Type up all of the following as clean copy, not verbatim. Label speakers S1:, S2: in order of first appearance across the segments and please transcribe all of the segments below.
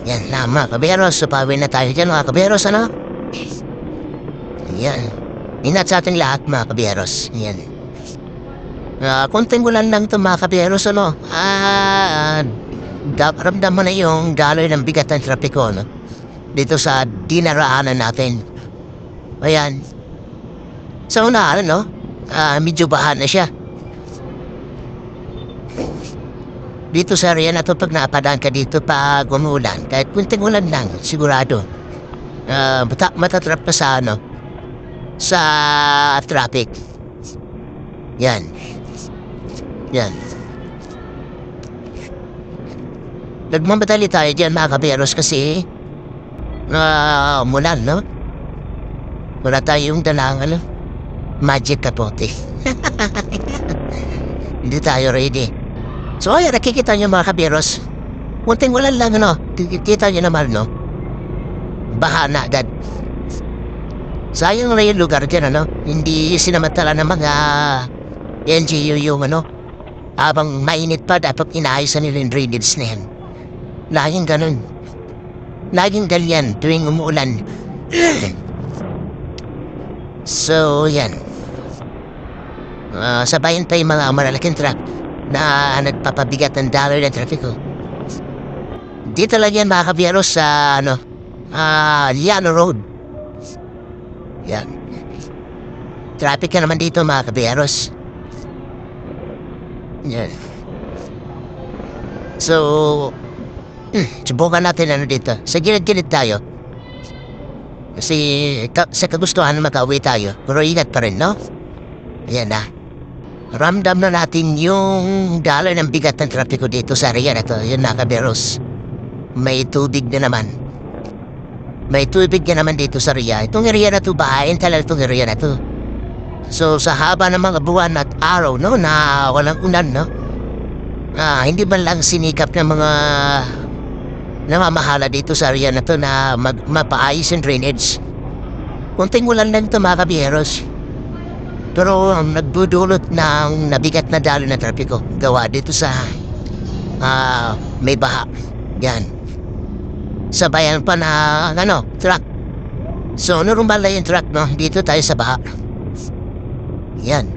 S1: Yan na mga kaberos, supawin na tayo dyan mga kaberos, ano? Yan. Ingat sa ating lahat mga kaberos. Yan. Kunting ulan lang ito mga kaberos, ano? Ramdam mo na yung daloy ng bigat ng trapiko, no? Dito sa dinaraanan natin. Ayan. Sa unahan, no? Medyo bahan na siya. Dito sa area na to, pag napadaan ka dito pag umulan, kahit kunting ulan lang, sigurado. Matatrap ka sa ano? Sa traffic. Yan. Yan. Nagmamadali tayo dyan mga kaberos kasi umulan, no? Wala tayong dalang ano? Magic kapote. Hindi tayo ready. So ayan, nakikita nyo mga kaberos. Munting ulan lang, ano? Kita nyo naman, no? Baha na agad. Sayang na yung lugar dyan, ano? Hindi sinamantala ng mga LGU yung, ano? Habang mainit pa, dapat inaayos nila yung drainage na yan. Laging ganun. Laging ganyan tuwing umuulan. So, yan. Sabayan pa yung mga malalaking truck na nagpapabigat ng daloy ng trapiko. Dito lang yan mga kaberos sa Liano Road. Yan. Traffic ka naman dito mga kaberos. Yan. So, subukan natin ano dito. Sa gilid-gilid tayo. Kasi sa kagustuhan makauwi tayo. Pero ingat pa rin, no? Ayan na. Ramdam na natin yung daloy ng bigat ng trapiko dito sa area na to. Yun na kaberos. May tubig na naman. May tubig na naman dito sa area. Itong area na to, bahain talaga itong area na to. So sa haba ng mga buwan at araw, no, na walang ulan, no? Hindi man lang sinikap ng mga namamahala dito sa area na to na mapaayos yung drainage. Kunting ulan lang ito mga kaberos. Pero nagdudulot ng nabigat na daloy na trapiko gawa dito sa may baha. Yan. Sabayan pa na truck. So normal na yung truck, no? Dito tayo sa baha. Yan.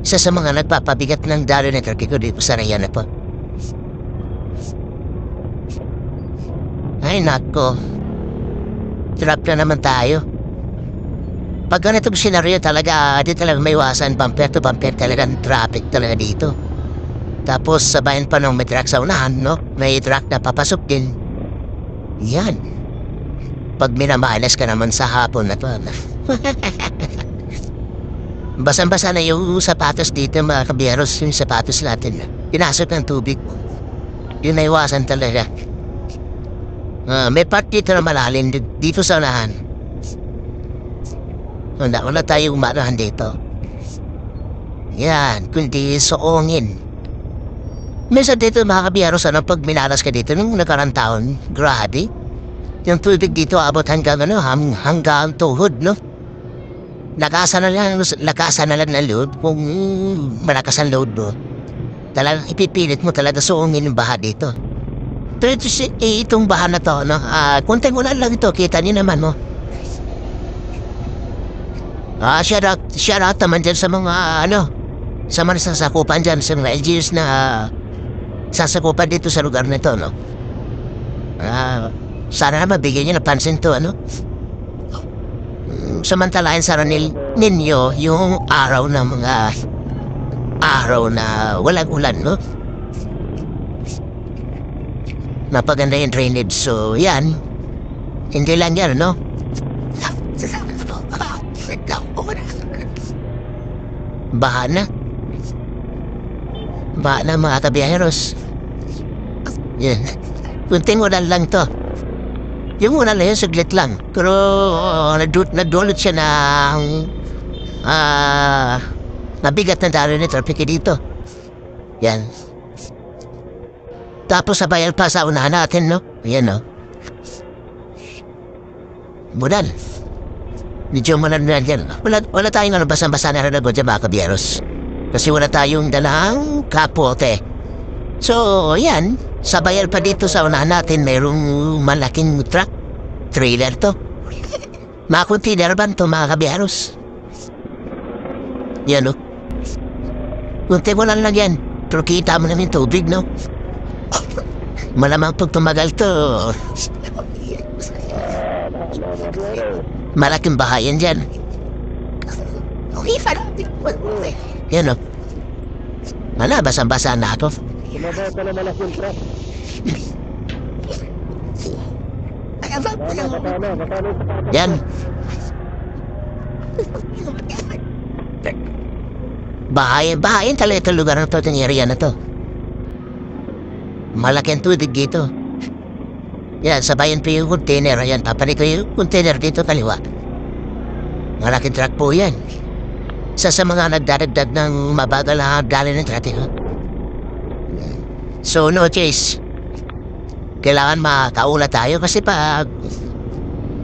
S1: Isa sa mga nagpapabigat ng daloy na trapiko dito sa area na po. Ay nako. Trap na naman tayo. Pag ganitong senaryo talaga, di talaga may iwasan, bumper to bumper talaga ang traffic talaga dito. Tapos sabayan pa nung may truck sa unahan, no? May truck na papasok din. Yan. Pag minamalas ka naman sa hapon na to. Basang-basa na yung sapatos dito mga kaberos, yung sapatos natin. Pinasok ng tubig. Yun na iwasan talaga. May part dito na malalim dito sa unahan. Wala tayong umarahan dito. Yan, kundi soongin. Minsan dito mga kaberos, pag minalas ka dito nung nakarang taon, grabe. Yung tubig dito abot hanggang hanggang tuhod, no? Lakasan na lang ng load kung malakas ang load mo. Talagang ipipilit mo talaga soongin yung baha dito. Pero itong baha na to, no? Kunting ulan lang ito, kita niyo naman, no? Shout out naman dyan sa mga sa mga sasakupan dyan, sa mga LGUs na sasakupan dito sa lugar na ito, no? Sana na mabigyan nyo ng pansin to, samantalahin sana ninyo yung araw na walang ulan, no? Napaganda yung drainage, so yan. Hindi lang yan, no? Baha na mga kabiyaheros. Yan. Kunting ulan lang to. Yung ulan na yun, saglit lang. Pero nadulot siya ng nabigat na daloy na trapiko dito. Yan. Tapos sabayan pa sa unahan natin, no? Ayan, no? Budan. Medyo malanlan yan. Wala tayong basang-basa na rin dyan mga kabiyaros. Kasi wala tayong dalang kapote. So, yan. Sabayan pa dito sa unahan natin, mayroong malaking truck. Trailer to. Mga container van to, mga kabiyanos. Yan, o. Kunti mo lang yan. Pero kita mo namin tubig, no? Malamang pag tumagal to, malaking bahayan dyan. Yan, o. Wala, basang-basa na ako. Yan. Bahayan talaga itong lugar na to, itong area na to. Malaki ang tubig dito. Yan, sabayan pa yung container. Yan, papanik ko yung container dito kaliwa. Malaking truck po yan. Isa sa mga nagdaragdag ng mabagal na dali ng traffic. So, no choice. Kailangan makaula tayo kasi pag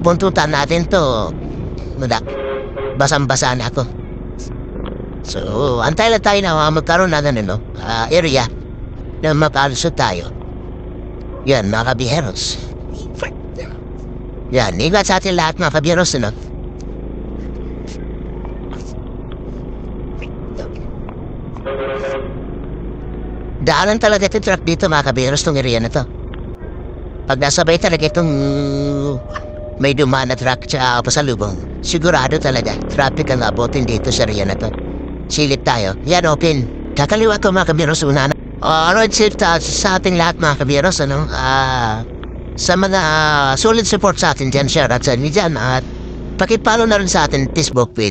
S1: buntutan natin to, basang-basa na ako. So, antay lang tayo na magkaroon na area na makalusot tayo. Yan, mga kabiyeros. Yan, ingat sa atin lahat mga kabiyeros, ano? Daanan talaga itong truck dito mga kabiyeros, itong area na to. Pag nasabay talaga itong may dumaan na truck sa pasalubong, sigurado talaga, traffic ang abutin dito sa area na to. Silip tayo. Yan, open. Kakaliwa ko mga kabiyeros, una na. Road safe sa ating lahat mga kabiyeros, ano? Sa mga solid support sa atin dyan, share at sa inyo dyan. At pakipalo na rin sa atin Facebook page.